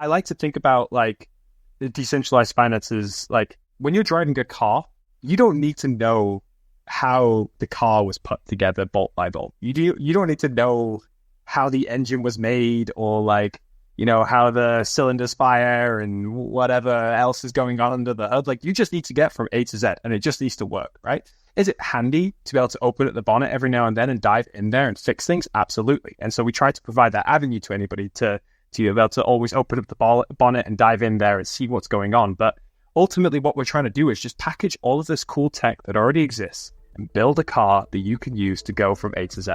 I like to think about like the decentralized finances, like when you're driving a car, you don't need to know how the car was put together bolt by bolt. You don't need to know how the engine was made or like, you know, how the cylinders fire and whatever else is going on under the hood. Like you just need to get from A to Z and it just needs to work, right? Is it handy to be able to open at the bonnet every now and then and dive in there and fix things? Absolutely. And so we try to provide that avenue to anybody to be able to always open up the bonnet and dive in there and see what's going on. But ultimately what we're trying to do is just package all of this cool tech that already exists and build a car that you can use to go from A to Z.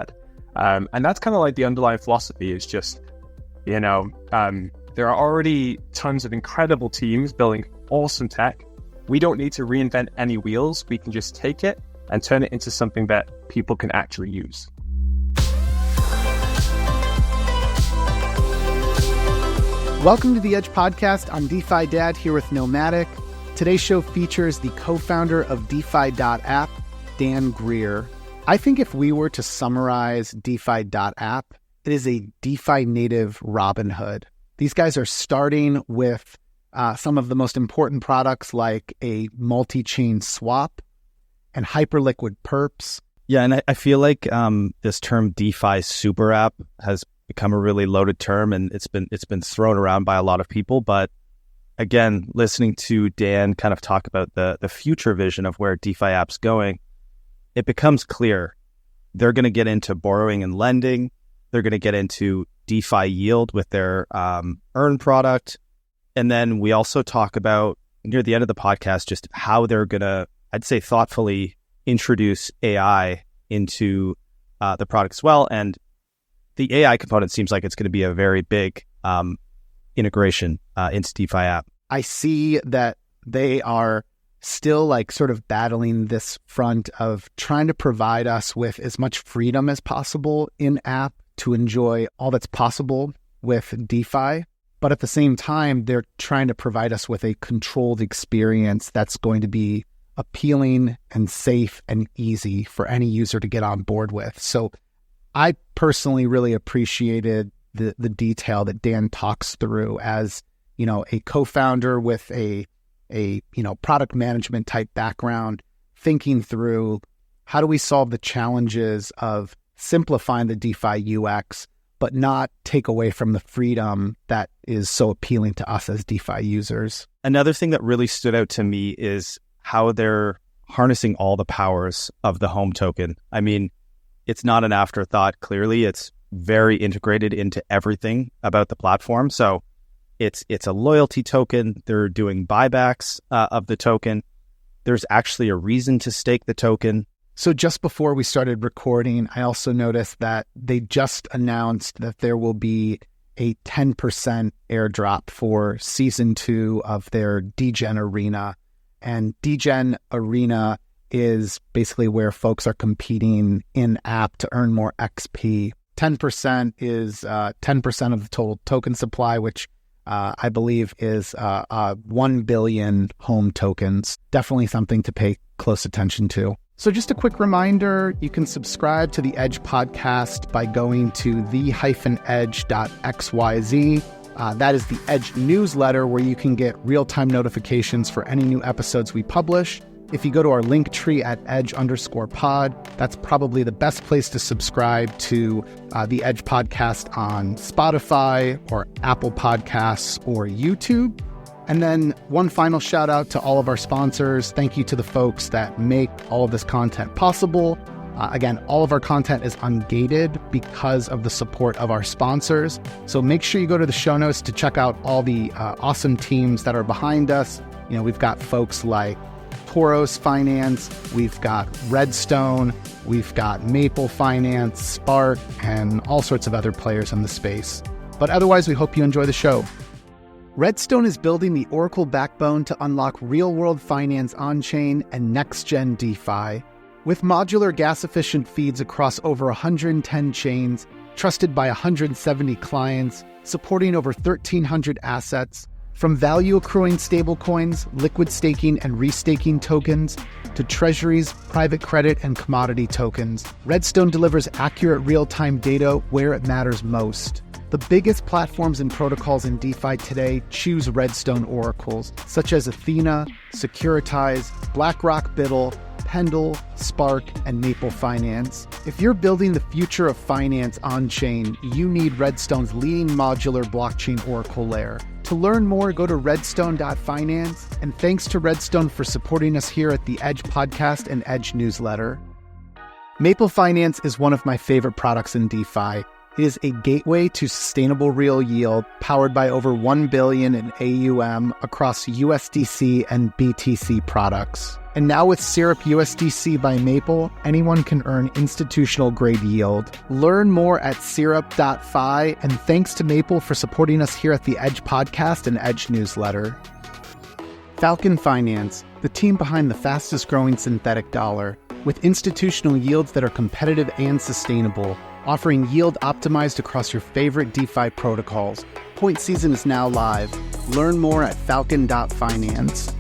And that's kind of like the underlying philosophy is just, you know, there are already tons of incredible teams building awesome tech. We don't need to reinvent any wheels. We can just take it and turn it into something that people can actually use. Welcome to the Edge Podcast. I'm DeFi Dad here with Nomadic. Today's show features the co-founder of DeFi.App, Dan Greer. I think if we were to summarize DeFi.App, it is a DeFi-native Robinhood. These guys are starting with some of the most important products like a multi-chain swap and Hyperliquid perps. Yeah, and I feel like this term DeFi super app has become a really loaded term, and it's been thrown around by a lot of people. But again, listening to Dan kind of talk about the future vision of where DeFi app's going, it becomes clear they're going to get into borrowing and lending. They're going to get into DeFi yield with their earn product. And then we also talk about, near the end of the podcast, just how they're going to, I'd say, thoughtfully introduce AI into the product as well. And the AI component seems like it's going to be a very big integration into DeFi app. I see that they are still like sort of battling this front of trying to provide us with as much freedom as possible in app to enjoy all that's possible with DeFi. But at the same time, they're trying to provide us with a controlled experience that's going to be appealing and safe and easy for any user to get on board with. So I personally really appreciated the detail that Dan talks through as, you know, a co-founder with a product management type background, thinking through how do we solve the challenges of simplifying the DeFi UX, but not take away from the freedom that is so appealing to us as DeFi users. Another thing that really stood out to me is how they're harnessing all the powers of the home token. I mean, it's not an afterthought. Clearly, it's very integrated into everything about the platform. So it's a loyalty token. They're doing buybacks of the token. There's actually a reason to stake the token. So just before we started recording, I also noticed that they just announced that there will be a 10% airdrop for season 2 of their Degen Arena. And Degen Arena is basically where folks are competing in app to earn more XP. 10% is 10% of the total token supply, which I believe is 1 billion home tokens. Definitely something to pay close attention to. So just a quick reminder, you can subscribe to the Edge podcast by going to the-edge.xyz. That is the Edge newsletter where you can get real-time notifications for any new episodes we publish. If you go to our link tree at edge_pod, that's probably the best place to subscribe to the Edge podcast on Spotify or Apple Podcasts or YouTube. And then one final shout out to all of our sponsors. Thank you to the folks that make all of this content possible. Again, all of our content is ungated because of the support of our sponsors. So make sure you go to the show notes to check out all the awesome teams that are behind us. You know, we've got folks like TOROS Finance, we've got REDSTONE, we've got Maple Finance, Spark, and all sorts of other players in the space. But otherwise, we hope you enjoy the show. REDSTONE is building the Oracle backbone to unlock real-world finance on-chain and next-gen DeFi. With modular gas-efficient feeds across over 110 chains, trusted by 170 clients, supporting over 1,300 assets, from value-accruing stablecoins, liquid staking and restaking tokens, to treasuries, private credit, and commodity tokens, REDSTONE delivers accurate real-time data where it matters most. The biggest platforms and protocols in DeFi today choose Redstone oracles, such as Athena, Securitize, BlackRock Biddle, Pendle, Spark, and Maple Finance. If you're building the future of finance on-chain, you need Redstone's leading modular blockchain oracle layer. To learn more, go to REDSTONE.finance, and thanks to Redstone for supporting us here at the Edge Podcast and Edge Newsletter. Maple Finance is one of my favorite products in DeFi. It is a gateway to sustainable real yield powered by over $1 billion in AUM across USDC and BTC products. And now with SYRUPUSDC by Maple, anyone can earn institutional-grade yield. Learn more at syrup.fi, and thanks to Maple for supporting us here at the Edge Podcast and Edge Newsletter. FALCON Finance, the team behind the fastest-growing synthetic dollar, with institutional yields that are competitive and sustainable, offering yield optimized across your favorite DeFi protocols. Point season is now live. Learn more at falcon.finance.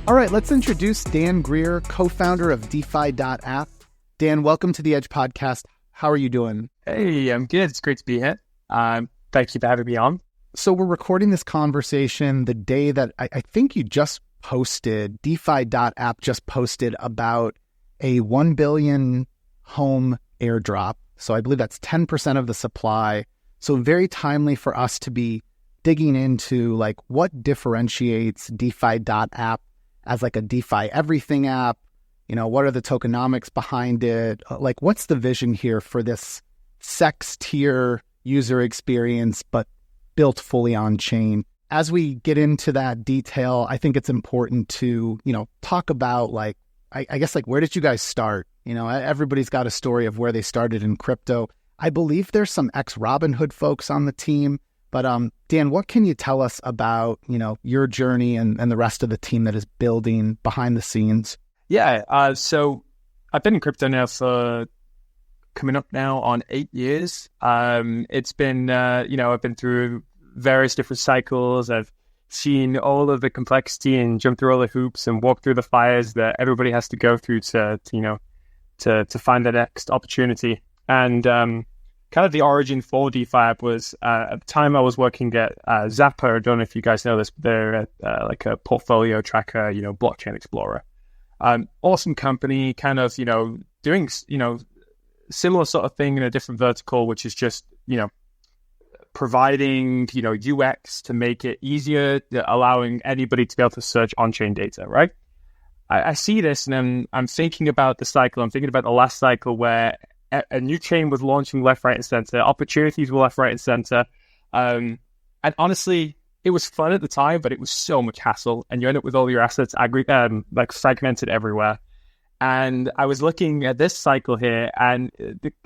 All right, let's introduce Dan Greer, co-founder of DeFi.App. Dan, welcome to the Edge Podcast. How are you doing? Hey, I'm good. It's great to be here. Thank you for having me on. So we're recording this conversation the day that I think you just posted, DeFi.App just posted about a 1 billion home airdrop. So I believe that's 10% of the supply. So very timely for us to be digging into like what differentiates DeFi.App as like a DeFi everything app. You know, what are the tokenomics behind it? Like what's the vision here for this CEX tier user experience, but built fully on chain? As we get into that detail, I think it's important to, talk about like, I guess like, where did you guys start? Everybody's got a story of where they started in crypto. I believe there's some ex-Robinhood folks on the team, but Dan, what can you tell us about, your journey and the rest of the team that is building behind the scenes? Yeah, so I've been in crypto now for coming up now on 8 years. It's been, I've been through various different cycles. I've seen all of the complexity and jump through all the hoops and walk through the fires that everybody has to go through to find the next opportunity. And kind of the origin for DeFi was at the time I was working at Zappa. I don't know if you guys know this, but they're like a portfolio tracker, blockchain explorer. Awesome company, kind of, doing, similar sort of thing in a different vertical, which is just, providing, UX to make it easier, allowing anybody to be able to search on-chain data, right? I see this and I'm thinking about the cycle. I'm thinking about the last cycle where a new chain was launching left, right, and center. Opportunities were left, right, and center. And honestly, it was fun at the time, but it was so much hassle. And you end up with all your assets like fragmented everywhere. And I was looking at this cycle here, and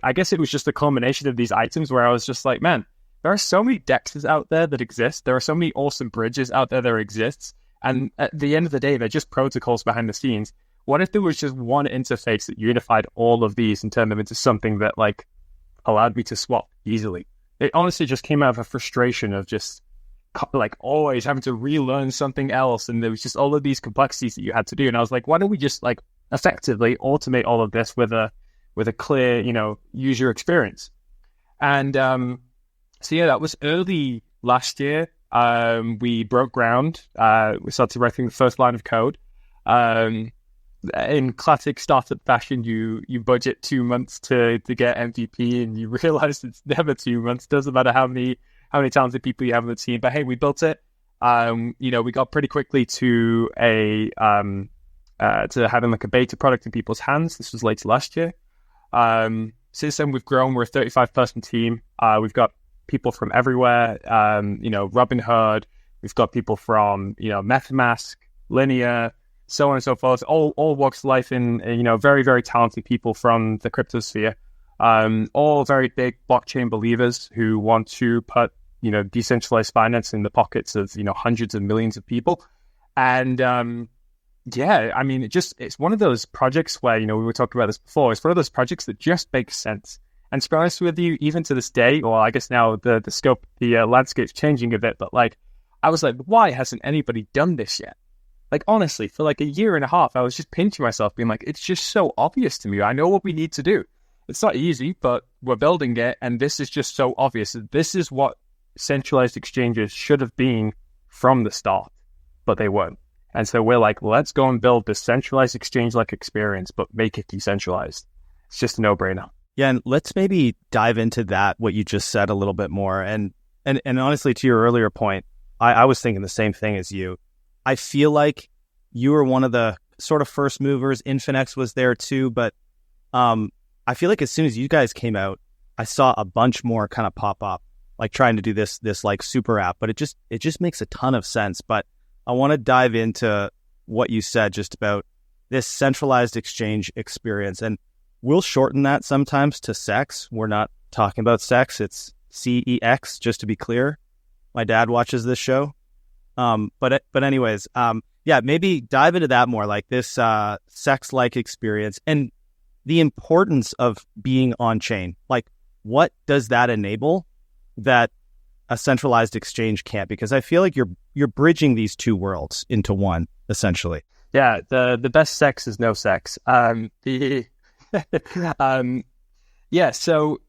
I guess it was just a combination of these items where I was just like, man, there are so many DEXs out there that exist. There are so many awesome bridges out there that exist. And at the end of the day, they're just protocols behind the scenes. What if there was just one interface that unified all of these and turned them into something that like allowed me to swap easily? It honestly just came out of a frustration of just like always having to relearn something else. And there was just all of these complexities that you had to do. And I was like, why don't we just like effectively automate all of this with a clear, user experience? And, so yeah, that was early last year. We broke ground. We started writing the first line of code. In classic startup fashion, you budget 2 months to get MVP, and you realize it's never 2 months. Doesn't matter how many talented people you have on the team. But hey, we built it. We got pretty quickly to having like a beta product in people's hands. This was later last year. Since then, we've grown. We're a 35-person team. We've got people from everywhere, Robinhood. We've got people from, MetaMask, Linear, so on and so forth. All walks of life in, very, very talented people from the crypto sphere. All very big blockchain believers who want to put, decentralized finance in the pockets of, hundreds of millions of people. And it's one of those projects where, we were talking about this before. It's one of those projects that just makes sense. And to be honest with you, even to this day, or I guess now the scope, the landscape's changing a bit, but like, I was like, why hasn't anybody done this yet? Like, honestly, for like a year and a half, I was just pinching myself being like, it's just so obvious to me. I know what we need to do. It's not easy, but we're building it. And this is just so obvious. This is what centralized exchanges should have been from the start, but they weren't. And so we're like, let's go and build this centralized exchange-like experience, but make it decentralized. It's just a no-brainer. Yeah, and let's maybe dive into that, what you just said, a little bit more. And honestly, to your earlier point, I was thinking the same thing as you. I feel like you were one of the sort of first movers. Infinex was there too, but I feel like as soon as you guys came out, I saw a bunch more kind of pop up, like trying to do this like super app. But it just makes a ton of sense. But I want to dive into what you said just about this centralized exchange experience, and we'll shorten that sometimes to CEX. We're not talking about CEX; it's CEX, just to be clear. My dad watches this show. But anyways, yeah, maybe dive into that more, like this CEX-like experience and the importance of being on-chain. Like, what does that enable that a centralized exchange can't? Because I feel like you're bridging these two worlds into one, essentially. Yeah, the best sex is no sex. Yeah, so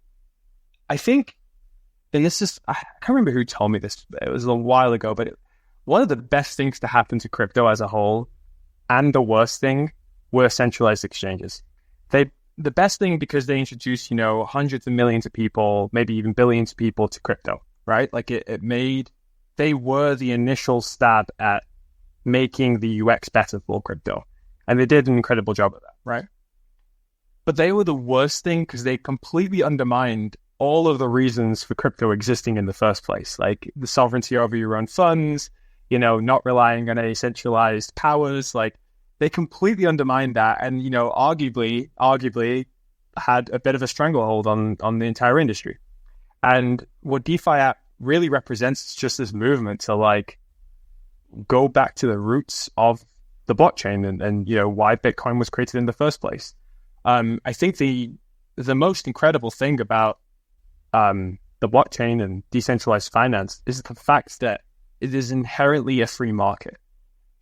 I think, and this is, I can't remember who told me this, it was a while ago, but one of the best things to happen to crypto as a whole, and the worst thing, were centralized exchanges. The best thing because they introduced, hundreds of millions of people, maybe even billions of people to crypto, right? Like they were the initial stab at making the UX better for crypto. And they did an incredible job of that, right? But they were the worst thing because they completely undermined all of the reasons for crypto existing in the first place, like the sovereignty over your own funds, not relying on any centralized powers. Like, they completely undermined that, and arguably had a bit of a stranglehold on the entire industry. And what DeFi-App really represents is just this movement to like go back to the roots of the blockchain and why Bitcoin was created in the first place. I think the most incredible thing about the blockchain and decentralized finance is the fact that it is inherently a free market.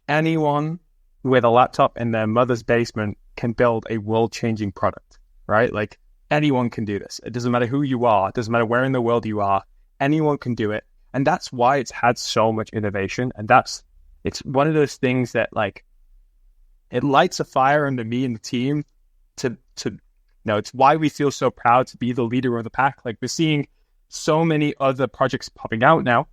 Anyone with a laptop in their mother's basement can build a world-changing product, right? Like, anyone can do this. It doesn't matter who you are. It doesn't matter where in the world you are. Anyone can do it. And that's why it's had so much innovation. And it's one of those things that, like, it lights a fire under me and the team it's why we feel so proud to be the leader of the pack. Like, we're seeing so many other projects popping out now.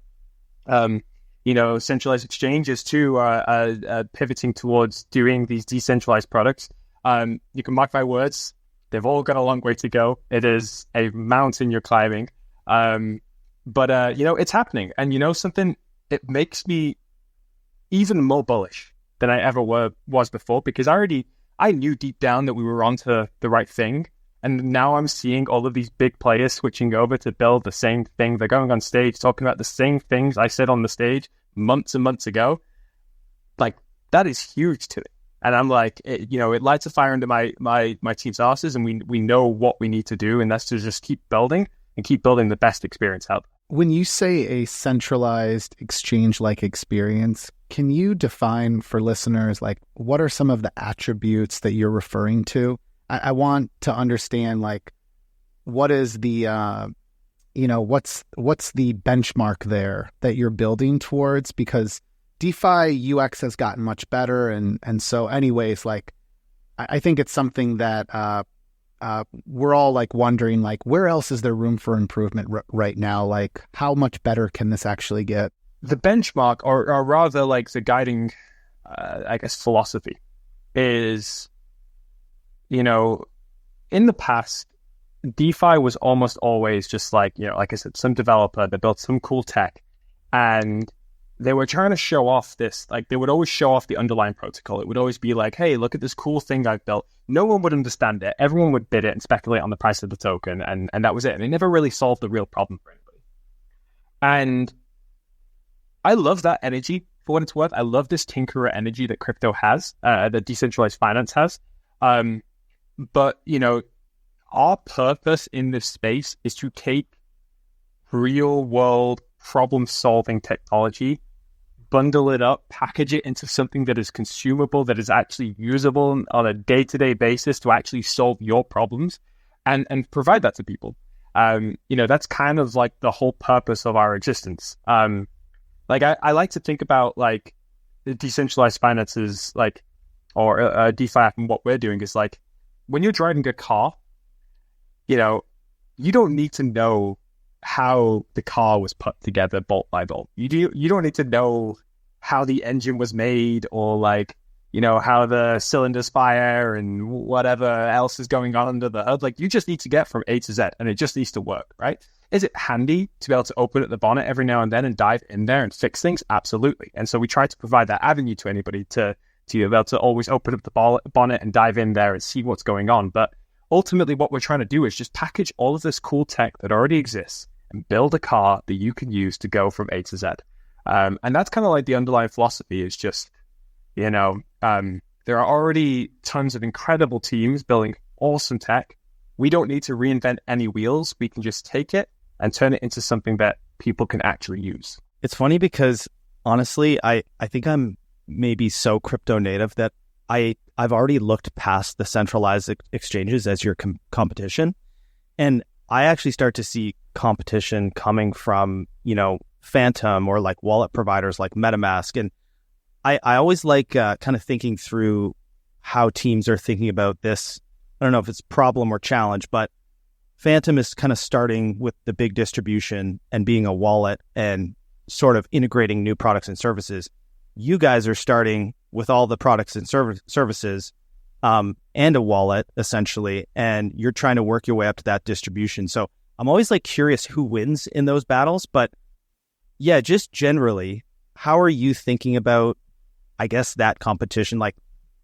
Centralized exchanges too are pivoting towards doing these decentralized products. You can mark my words, they've all got a long way to go. It is a mountain you're climbing. But it's happening. And something, it makes me even more bullish than I ever was before, because I knew deep down that we were onto the right thing. And now I'm seeing all of these big players switching over to build the same thing. They're going on stage talking about the same things I said on the stage months and months ago. Like, that is huge to me. And I'm like, it lights a fire under my team's asses, and we know what we need to do, and that's to just keep building the best experience out there. When you say a centralized exchange-like experience, can you define for listeners, like, what are some of the attributes that you're referring to? I want to understand, like, what is the, what's the benchmark there that you're building towards? Because DeFi UX has gotten much better. And so anyways, like, I think it's something that we're all like wondering, like, where else is there room for improvement right now? Like, how much better can this actually get? The benchmark, or rather like the guiding, philosophy is, in the past, DeFi was almost always just like, like I said, some developer that built some cool tech, and they were trying to show off this, like, they would always show off the underlying protocol. It would always be like, hey, look at this cool thing I've built. No one would understand it. Everyone would bid it and speculate on the price of the token, and that was it. And it never really solved the real problem for anybody. And I love that energy, for what it's worth. I love this tinkerer energy that crypto has, that decentralized finance has. But, our purpose in this space is to take real world problem-solving technology, bundle it up, package it into something that is consumable, that is actually usable on a day-to-day basis to actually solve your problems, and provide that to people. That's kind of like the whole purpose of our existence. Like I like to think about like the decentralized finances, like, or a DeFi app, and what we're doing is like, when you're driving a car, you don't need to know how the car was put together bolt by bolt. You don't need to know how the engine was made, or like, how the cylinders fire and whatever else is going on under the hood. Like, you just need to get from A to Z, and it just needs to work, right? Is it handy to be able to open up the bonnet every now and then and dive in there and fix things? Absolutely. And so we try to provide that avenue to anybody to be able to always open up the bonnet and dive in there and see what's going on. But ultimately, what we're trying to do is just package all of this cool tech that already exists and build a car that you can use to go from A to Z. And that's kind of like the underlying philosophy. Is just, there are already tons of incredible teams building awesome tech. We don't need to reinvent any wheels. We can just take it and turn it into something that people can actually use. It's funny because honestly, I think I'm maybe so crypto native that I've already looked past the centralized exchanges as your competition. And I actually start to see competition coming from, Phantom or like wallet providers like MetaMask. And I always like kind of thinking through how teams are thinking about this. I don't know if it's problem or challenge, but Phantom is kind of starting with the big distribution and being a wallet and sort of integrating new products and services. You guys are starting with all the products and services and a wallet, essentially, and you're trying to work your way up to that distribution. So I'm always like curious who wins in those battles. But yeah, just generally, how are you thinking about, I guess, that competition? Like,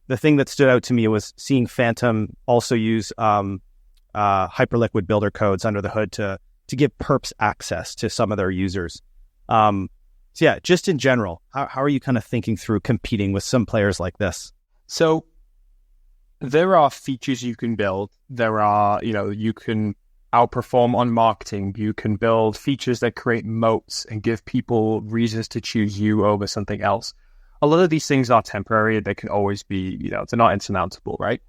the thing that stood out to me was seeing Phantom also use Hyperliquid builder codes under the hood to give perps access to some of their users. So yeah, just in general, how are you kind of thinking through competing with some players like this? So there are features you can build. There are, you can outperform on marketing. You can build features that create moats and give people reasons to choose you over something else. A lot of these things are temporary. They can always be, they're not insurmountable, right?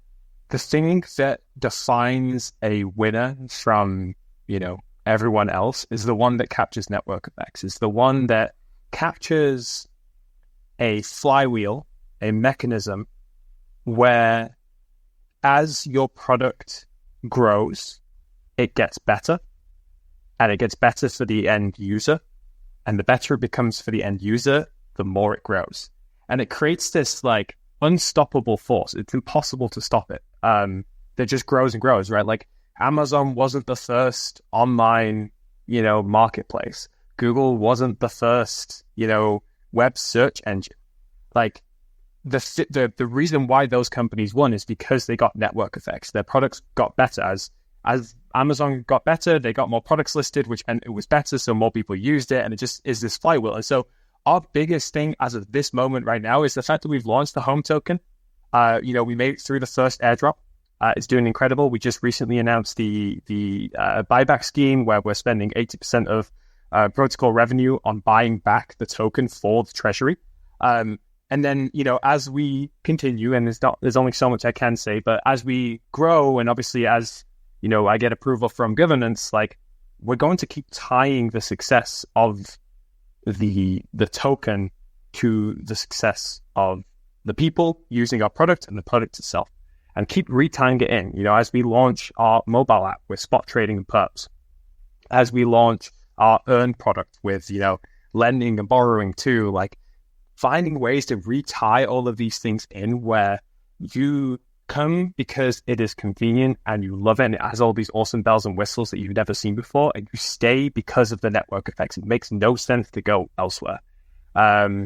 The thing that defines a winner from, everyone else is the one that captures network effects. It's the one that captures a flywheel, a mechanism where as your product grows, it gets better, and it gets better for the end user. And the better it becomes for the end user, the more it grows. And it creates this like unstoppable force. It's impossible to stop it. That just grows and grows, right? Like, Amazon wasn't the first online, marketplace. Google wasn't the first, web search engine. Like, the reason why those companies won is because they got network effects. Their products got better as Amazon got better. They got more products listed, and it was better, so more people used it, and it just is this flywheel. And so our biggest thing as of this moment right now is the fact that we've launched the home token. We made it through the first airdrop. It's doing incredible. We just recently announced the buyback scheme where we're spending 80% of protocol revenue on buying back the token for the treasury. And then, as we continue, and there's only so much I can say, but as we grow, and obviously as, I get approval from governance, like, we're going to keep tying the success of the token to the success of the people using our product and the product itself, and keep retying it in, as we launch our mobile app with spot trading and perps, as we launch our earn product with, lending and borrowing too, like, finding ways to retie all of these things in where you come because it is convenient and you love it and it has all these awesome bells and whistles that you've never seen before, and you stay because of the network effects. It makes no sense to go elsewhere. That's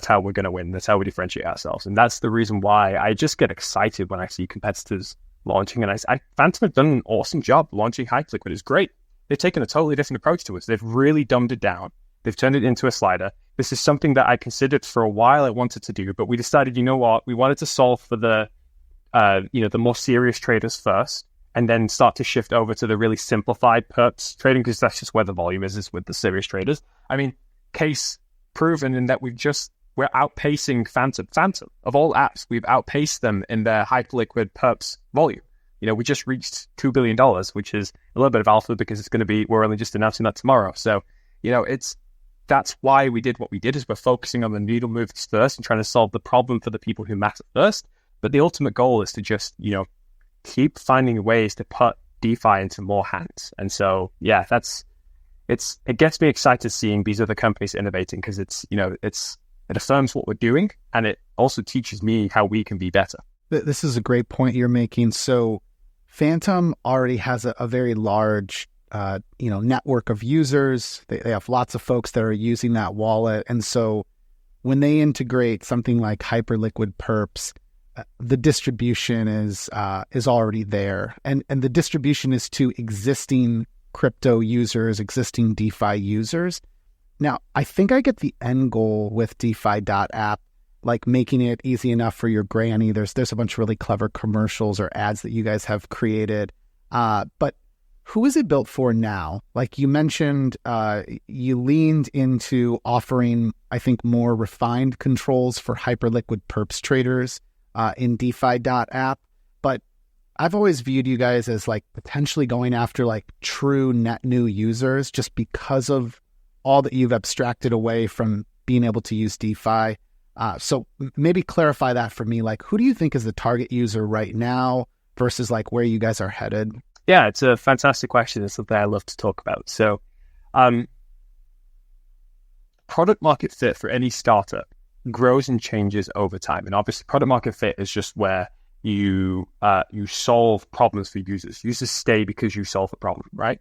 how we're going to win. That's how we differentiate ourselves. And that's the reason why I just get excited when I see competitors launching. And Phantom have done an awesome job launching Hyperliquid. It's great. They've taken a totally different approach to us. They've really dumbed it down. They've turned it into a slider. This is something that I considered for a while I wanted to do, but we decided, you know what? We wanted to solve for the more serious traders first, and then start to shift over to the really simplified perps trading, because that's just where the volume is with the serious traders. I mean, case proven in that we're we're outpacing Phantom of all apps. We've outpaced them in their Hyperliquid perps volume. We just reached $2 billion, which is a little bit of alpha because we're only just announcing that tomorrow. So, that's why we did what we did, is we're focusing on the needle movers first and trying to solve the problem for the people who matter first. But the ultimate goal is to just, keep finding ways to put DeFi into more hands. And so, yeah, it gets me excited seeing these other companies innovating, because it affirms what we're doing, and it also teaches me how we can be better. This is a great point you're making. So Phantom already has a very large network of users. They have lots of folks that are using that wallet. And so when they integrate something like Hyperliquid perps, the distribution is already there. And the distribution is to existing crypto users, existing DeFi users. Now, I think I get the end goal with DeFi.App, like making it easy enough for your granny. There's a bunch of really clever commercials or ads that you guys have created. But who is it built for now? Like you mentioned, you leaned into offering, I think, more refined controls for Hyperliquid perps traders in DeFi.App. But I've always viewed you guys as like potentially going after like true net new users, just because of all that you've abstracted away from being able to use DeFi. So maybe clarify that for me. Like, who do you think is the target user right now versus like where you guys are headed? Yeah, it's a fantastic question. It's something I love to talk about. So product market fit for any startup grows and changes over time. And obviously product market fit is just where you solve problems for users. Users stay because you solve a problem, right?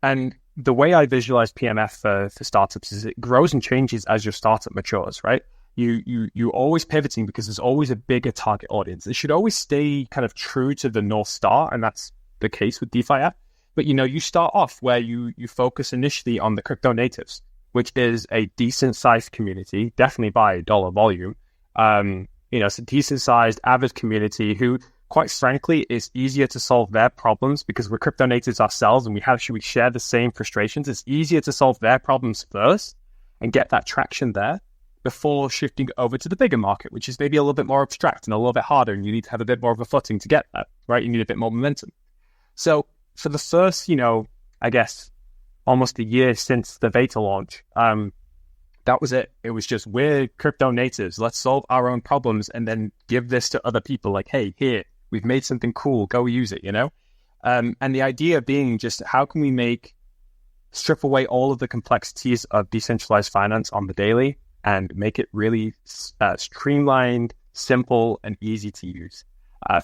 And the way I visualize PMF for startups is it grows and changes as your startup matures, right? You're always pivoting because there's always a bigger target audience. It should always stay kind of true to the North Star, and that's the case with DeFi-App. But you start off where you focus initially on the crypto natives, which is a decent sized community, definitely by dollar volume. It's a decent sized avid community who, quite frankly, is easier to solve their problems because we're crypto natives ourselves and we share the same frustrations. It's easier to solve their problems first and get that traction there before shifting over to the bigger market, which is maybe a little bit more abstract and a little bit harder, and you need to have a bit more of a footing to get that, right? You need a bit more momentum. So for the first, I guess, almost a year since the beta launch, that was it. It was just, we're crypto natives. Let's solve our own problems and then give this to other people. Like, hey, here, we've made something cool. Go use it, And the idea being just, how can we strip away all of the complexities of decentralized finance on the daily and make it really streamlined, simple, and easy to use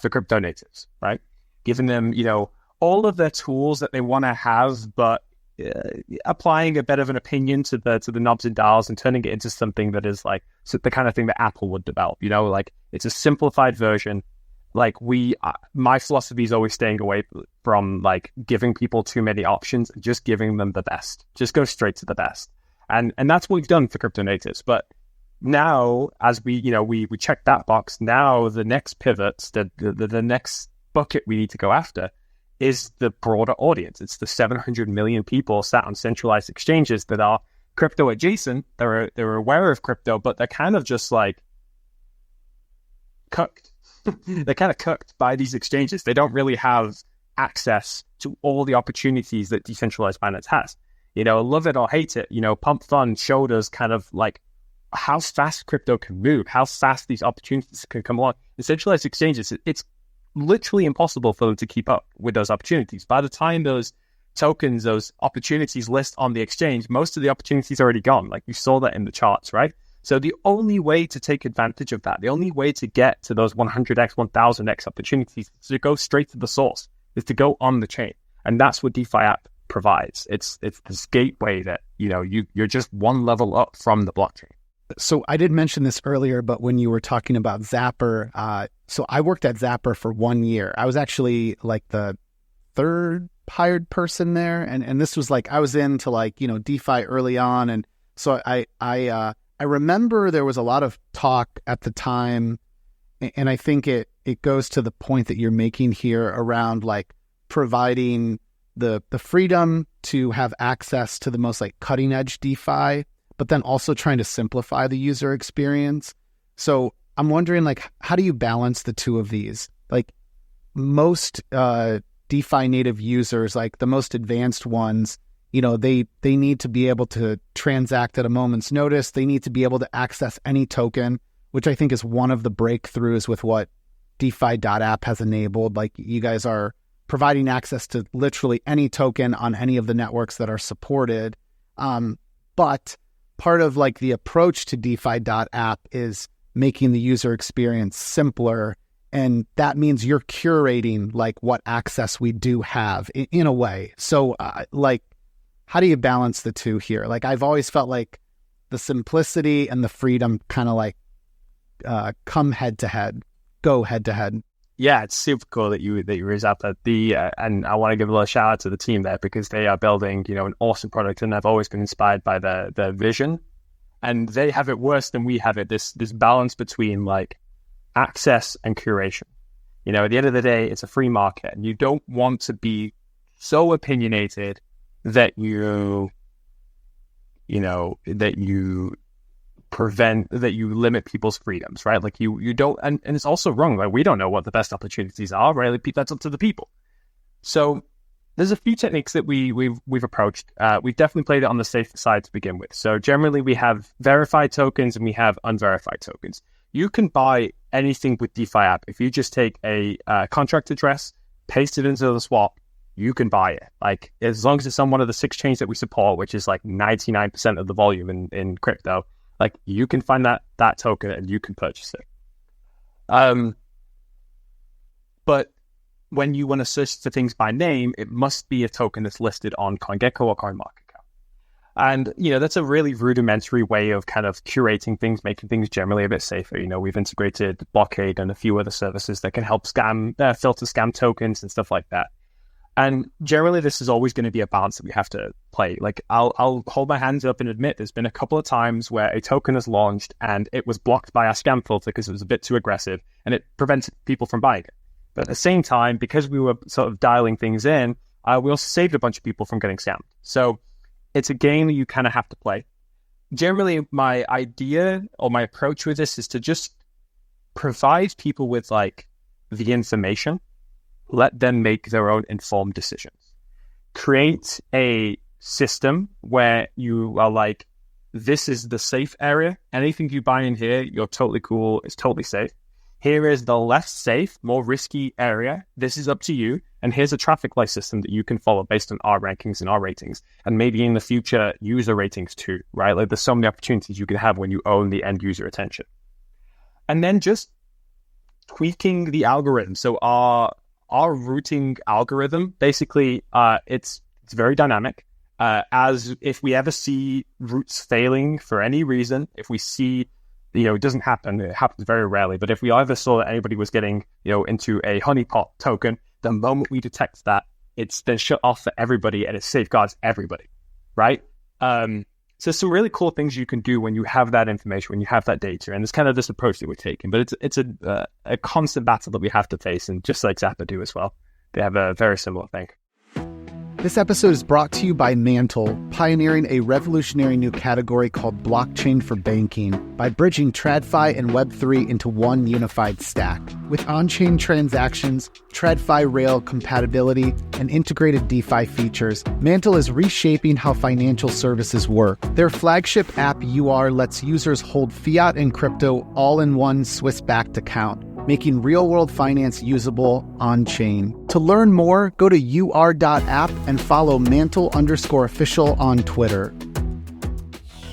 for crypto natives, right? Giving them, all of their tools that they want to have, but applying a bit of an opinion to the knobs and dials and turning it into something that is like the kind of thing that Apple would develop. Like it's a simplified version. Like my philosophy is always staying away from like giving people too many options and just giving them the best. Just go straight to the best. And that's what we've done for crypto natives. But now, as we check that box, now the next pivot, the next bucket we need to go after is the broader audience. It's the 700 million people sat on centralized exchanges that are crypto adjacent. They're aware of crypto, but they're kind of just like cooked. They're kind of cooked by these exchanges. They don't really have access to all the opportunities that decentralized finance has. Love it or hate it, Pump Fund showed us kind of like how fast crypto can move, how fast these opportunities can come along. The centralized exchanges, it's literally impossible for them to keep up with those opportunities. By the time those tokens, those opportunities list on the exchange, most of the opportunities are already gone. Like you saw that in the charts, right? So the only way to take advantage of that, the only way to get to those 100x, 1000x opportunities is to go straight to the source, is to go on the chain. And that's what DeFi-App provides. It's this gateway that, you're just one level up from the blockchain. So I did mention this earlier, but when you were talking about Zapper, so I worked at Zapper for 1 year. I was actually like the third hired person there. And this was like, I was into like, DeFi early on. And so I remember there was a lot of talk at the time. And I think it goes to the point that you're making here around like providing the freedom to have access to the most like cutting edge DeFi, but then also trying to simplify the user experience. So I'm wondering, like, how do you balance the two of these? Like, most DeFi native users, like the most advanced ones, you know, they need to be able to transact at a moment's notice. They need to be able to access any token, which I think is one of the breakthroughs with what DeFi.App has enabled. Like, you guys are providing access to literally any token on any of the networks that are supported. But part of like the approach to DeFi.App is making the user experience simpler. And that means you're curating like what access we do have in a way. So like, how do you balance the two here? Like, I've always felt like the simplicity and the freedom kind of like come head to head, go head to head. Yeah, it's super cool that you raised up that and I want to give a little shout out to the team there, because they are building, you know, an awesome product, and I've always been inspired by their vision, and they have it worse than we have it. This balance between like access and curation. You know, at the end of the day, it's a free market, and you don't want to be so opinionated that you limit people's freedoms, right? Like you don't, and it's also wrong. Like, we don't know what the best opportunities are, right? Like, that's up to the people. So there's a few techniques that we've approached. We've definitely played it on the safer side to begin with. So generally we have verified tokens and we have unverified tokens. You can buy anything with DeFi-App. If you just take a contract address, paste it into the swap, you can buy it. Like, as long as it's on one of the 6 chains that we support, which is like 99% of the volume in crypto, like, you can find that token and you can purchase it. But when you want to search for things by name, it must be a token that's listed on CoinGecko or CoinMarketCap. And, you know, that's a really rudimentary way of kind of curating things, making things generally a bit safer. You know, we've integrated Blockade and a few other services that can help filter scam tokens and stuff like that. And generally, this is always going to be a balance that we have to play. Like, I'll hold my hands up and admit there's been a couple of times where a token is launched and it was blocked by our scam filter because it was a bit too aggressive and it prevented people from buying it. But at the same time, because we were sort of dialing things in, we also saved a bunch of people from getting scammed. So it's a game that you kind of have to play. Generally, my idea or my approach with this is to just provide people with like the information. Let them make their own informed decisions. Create a system where you are like, this is the safe area. Anything you buy in here, you're totally cool. It's totally safe. Here is the less safe, more risky area. This is up to you. And here's a traffic light system that you can follow based on our rankings and our ratings. And maybe in the future, user ratings too, right? Like, there's so many opportunities you can have when you own the end user attention. And then just tweaking the algorithm. So our routing algorithm, basically, it's very dynamic. As if we ever see routes failing for any reason, if we see, you know, it doesn't happen, it happens very rarely, but if we ever saw that anybody was getting, you know, into a honeypot token, the moment we detect that, it's then shut off for everybody and it safeguards everybody, right? So some really cool things you can do when you have that information, when you have that data, and it's kind of this approach that we're taking. But it's a constant battle that we have to face, and just like Zappa do as well, they have a very similar thing. This episode is brought to you by Mantle, pioneering a revolutionary new category called blockchain for banking by bridging TradFi and Web3 into one unified stack. With ONCHAIN transactions, TradFi rail compatibility, and integrated DeFi features, Mantle is reshaping how financial services work. Their flagship app UR lets users hold fiat and crypto all in one Swiss-backed account, making real-world finance usable on-chain. To learn more, go to ur.app and follow Mantle_official on Twitter.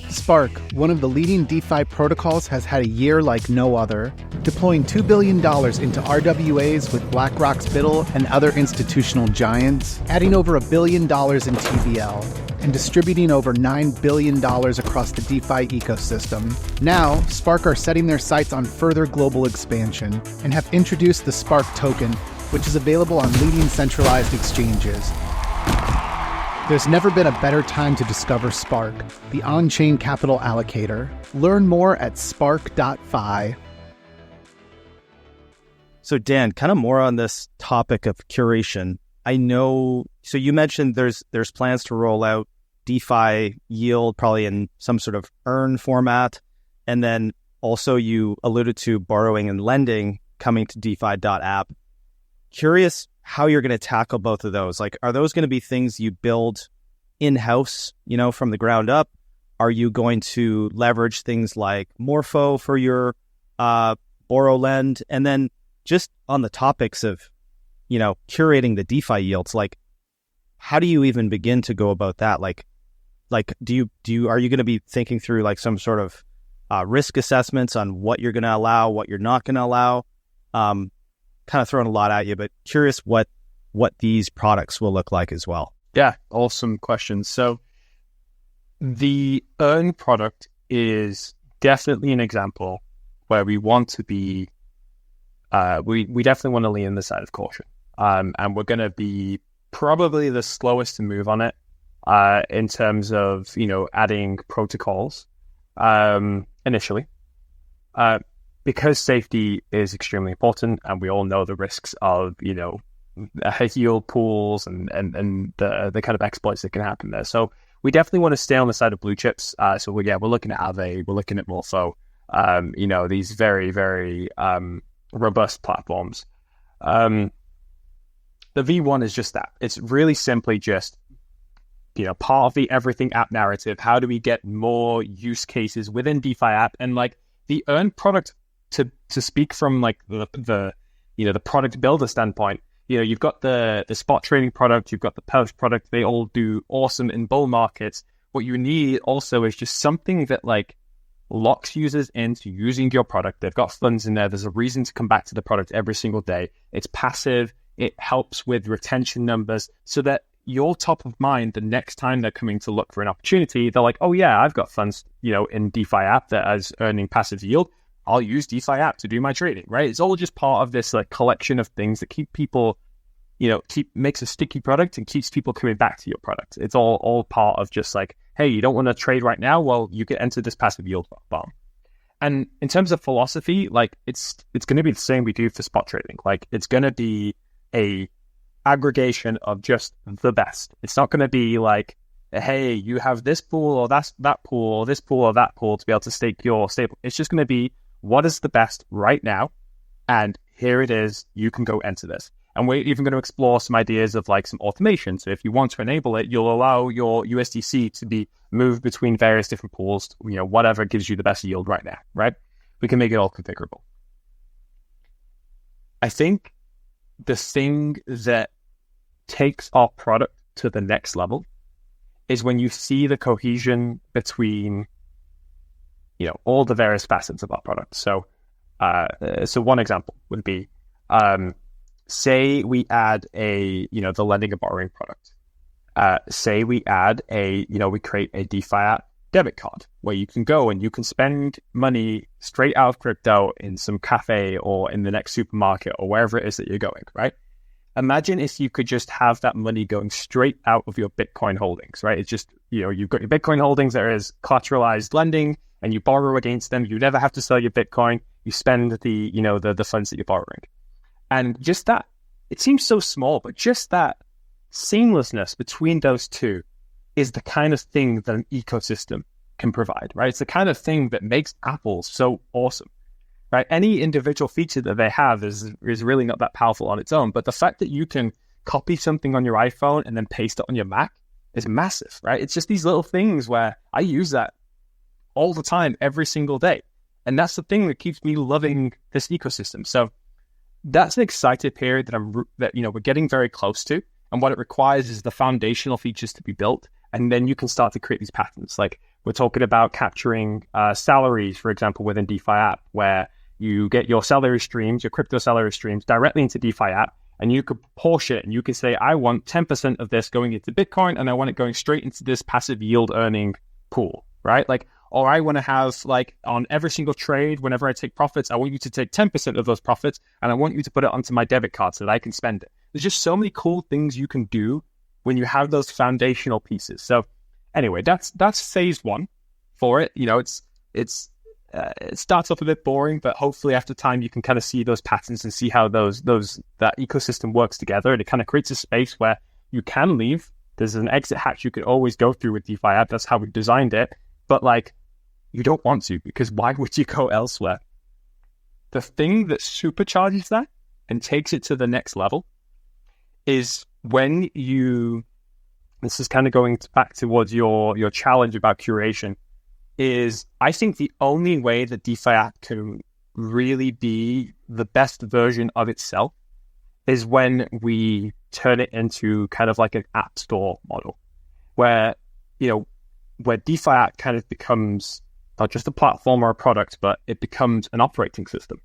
Spark, one of the leading DeFi protocols, has had a year like no other, deploying $2 billion into RWAs with BlackRock's Biddle and other institutional giants, adding over $1 billion in TVL, and distributing over $9 billion across the DeFi ecosystem. Now, Spark are setting their sights on further global expansion and have introduced the Spark token, which is available on leading centralized exchanges. There's never been a better time to discover Spark, the on-chain capital allocator. Learn more at spark.fi. So Dan, kind of more on this topic of curation. I know, so you mentioned there's plans to roll out DeFi yield, probably in some sort of earn format. And then also you alluded to borrowing and lending coming to DeFi.App. Curious how you're going to tackle both of those. Like, are those going to be things you build in-house, from the ground up? Are you going to leverage things like Morpho for your borrow lend? And then just on the topics of, curating the DeFi yields, like, how do you even begin to go about that? Like, are you going to be thinking through like some sort of risk assessments on what you're going to allow, what you're not going to allow? Kind of throwing a lot at you, but curious what these products will look like as well. Yeah, awesome question. So the Earn product is definitely an example where we want to be, we definitely want to lean on the side of caution. And we're going to be probably the slowest to move on it in terms of, adding protocols initially. Because safety is extremely important, and we all know the risks of, yield pools and the kind of exploits that can happen there. So we definitely want to stay on the side of blue chips. So we're looking at Aave, we're looking at Morpho, these very, very robust platforms. The V1 is just that. It's really simply just, part of the everything app narrative. How do we get more use cases within DeFi-App? And like the Earn product, to speak from like the product builder standpoint, you've got the spot trading product, you've got the perps product. They all do awesome in bull markets. What you need also is just something that like locks users into using your product. They've got funds in there. There's a reason to come back to the product every single day. It's passive. It helps with retention numbers so that you're top of mind the next time they're coming to look for an opportunity. They're like, oh yeah, I've got funds, in DeFi-App that is earning passive yield. I'll use DeFi-App to do my trading, right? It's all just part of this like collection of things that keep people, makes a sticky product and keeps people coming back to your product. It's all part of just like, hey, you don't want to trade right now? Well, you can enter this passive yield bomb. And in terms of philosophy, like it's going to be the same we do for spot trading. Like it's going to be a aggregation of just the best. It's not going to be like, hey, you have this pool or that pool or this pool or that pool to be able to stake your stable. It's just going to be what is the best right now, and here it is. You can go enter this. And we're even going to explore some ideas of like some automation. So if you want to enable it, you'll allow your USDC to be moved between various different pools, whatever gives you the best yield right now, right? We can make it all configurable. I think the thing that takes our product to the next level is when you see the cohesion between, all the various facets of our product. So one example would be, say we add the lending and borrowing product. Say we add we create a DeFi-App debit card where you can go and you can spend money straight out of crypto in some cafe or in the next supermarket or wherever it is that you're going, right? Imagine if you could just have that money going straight out of your Bitcoin holdings, right? It's just, you've got your Bitcoin holdings, there is collateralized lending, and you borrow against them. You never have to sell your Bitcoin. You spend the funds that you're borrowing. And just that, it seems so small, but just that seamlessness between those two is the kind of thing that an ecosystem can provide, right? It's the kind of thing that makes Apple so awesome. Right? Any individual feature that they have is really not that powerful on its own. But the fact that you can copy something on your iPhone and then paste it on your Mac is massive, right? It's just these little things where I use that all the time, every single day. And that's the thing that keeps me loving this ecosystem. So that's an excited period that we're getting very close to. And what it requires is the foundational features to be built. And then you can start to create these patterns. Like we're talking about capturing salaries, for example, within DeFi-App, where you get your salary streams, your crypto salary streams directly into DeFi-App, and you could proportion it and you can say, I want 10% of this going into Bitcoin and I want it going straight into this passive yield earning pool, right? Like, or I want to have like on every single trade, whenever I take profits, I want you to take 10% of those profits and I want you to put it onto my debit card so that I can spend it. There's just so many cool things you can do when you have those foundational pieces. So anyway, that's phase one for it. It starts off a bit boring, but hopefully after time you can kind of see those patterns and see how that ecosystem works together, and it kind of creates a space where you can leave There's an exit hatch you could always go through with DeFi-App. That's how we designed it. But like, you don't want to, because why would you go elsewhere? The thing that supercharges that and takes it to the next level is when you, this is kind of going back towards your challenge about curation, is I think the only way that DeFi-App can really be the best version of itself is when we turn it into kind of like an app store model, where, where DeFi-App kind of becomes not just a platform or a product, but it becomes an operating system.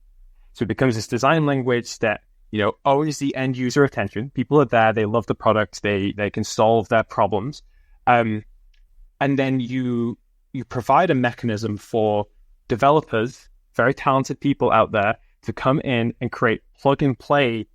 So it becomes this design language that, owns the end user attention. People are there, they love the product, they can solve their problems. And then you provide a mechanism for developers, very talented people out there, to come in and create plug and play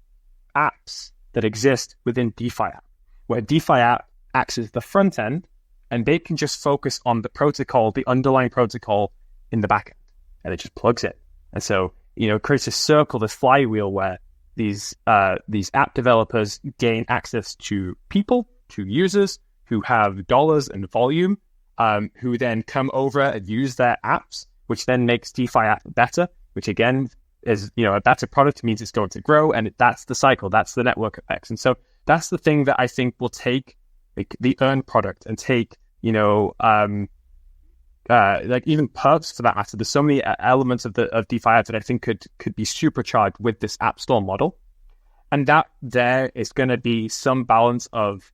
apps that exist within DeFi-App, where DeFi-App acts as the front end, and they can just focus on the protocol, the underlying protocol in the back end, and it just plugs in. And so, it creates a circle, this flywheel, where these app developers gain access to people, to users who have dollars and volume, who then come over and use their apps, which then makes DeFi-App better, which again is, a better product means it's going to grow, and that's the cycle, that's the network effects. And so that's the thing that I think will take the earned product and take, like even perps for that matter. There's so many elements of DeFi-App that I think could be supercharged with this app store model. And that there is going to be some balance of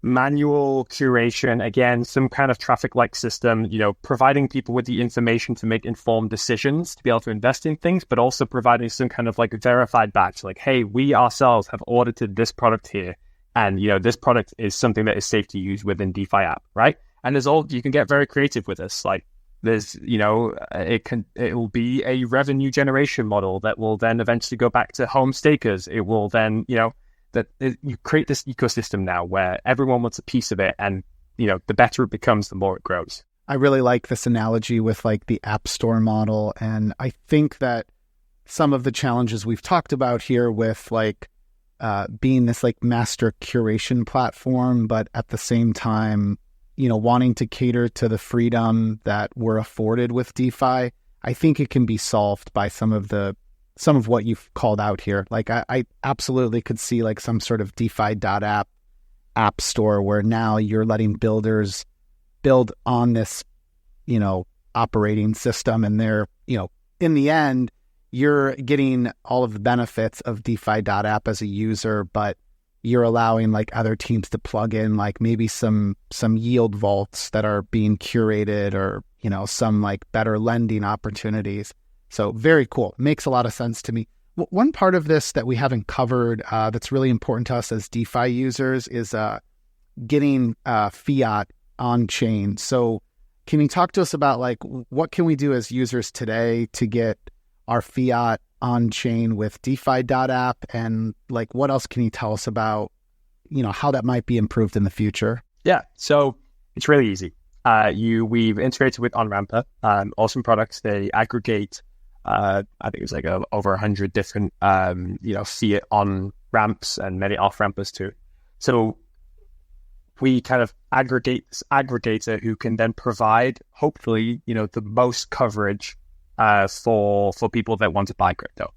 manual curation, again, some kind of traffic light system, providing people with the information to make informed decisions, to be able to invest in things, but also providing some kind of like a verified batch, like, hey, we ourselves have audited this product here, and this product is something that is safe to use within DeFi-App, right? And you can get very creative with this. Like, there's, it will be a revenue generation model that will then eventually go back to home stakers. It will then, you create this ecosystem now where everyone wants a piece of it, and the better it becomes, the more it grows. I really like this analogy with like the app store model, and I think that some of the challenges we've talked about here with like being this like master curation platform, but at the same time, wanting to cater to the freedom that we're afforded with DeFi, I think it can be solved by some of what you've called out here. Like I absolutely could see like some sort of DeFi.App app store where now you're letting builders build on this, operating system, and they're, in the end, you're getting all of the benefits of DeFi.App as a user, but you're allowing like other teams to plug in like maybe some yield vaults that are being curated, or, some like better lending opportunities. So very cool. Makes a lot of sense to me. One part of this that we haven't covered that's really important to us as DeFi users is getting Fiat on chain. So can you talk to us about like what can we do as users today to get our Fiat on chain with DeFi.App, and like what else can you tell us about, how that might be improved in the future? Yeah, so it's really easy. We've integrated with OnRamper, awesome products. They aggregate, I think it was like over 100 different, Fiat on ramps and many off rampers too. So we kind of aggregate this aggregator who can then provide, hopefully, the most coverage for people that want to buy crypto.